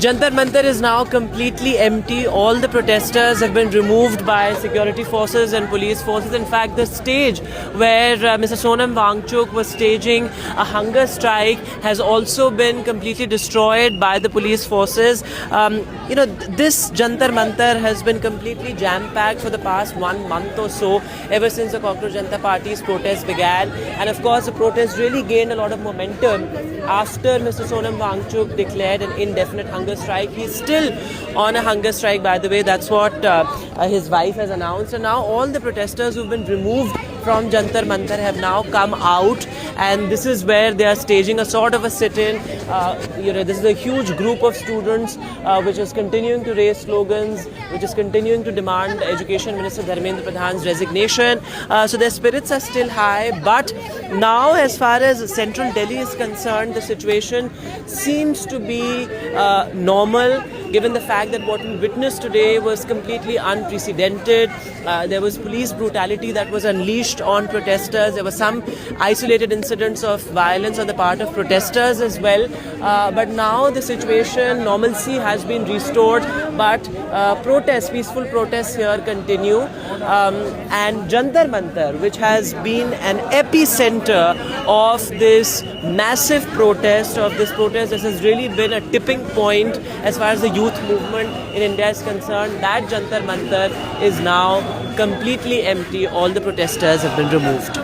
Jantar Mantar is now completely empty. All the protesters have been removed by security forces and police forces. In fact, the stage where Mr. Sonam Wangchuk was staging a hunger strike has also been completely destroyed by the police forces. This Jantar Mantar has been completely jam-packed for the past 1 month or so, ever since the Cockroach Janata Party's protest began. And of course, the protest really gained a lot of momentum after Mr. Sonam Wangchuk declared an indefinite hunger strike. He's still on a hunger strike, by the way. That's what his wife has announced. And now all the protesters who've been removed from Jantar Mantar have now come out, and this is where they are staging a sort of a sit-in. This is a huge group of students which is continuing to raise slogans, which is continuing to demand Education Minister Dharmendra Pradhan's resignation. So their spirits are still high, but now as far as central Delhi is concerned, the situation seems to be normal, given the fact that what we witnessed today was completely unprecedented. There was police brutality that was unleashed on protesters. There were some isolated incidents of violence on the part of protesters as well. But now the situation, normalcy has been restored, but peaceful protests here continue. And Jantar Mantar, which has been an epicenter of this massive protest, this has really been a tipping point as far as the youth movement in India is concerned. That Jantar Mantar is now completely empty. All the protesters have been removed.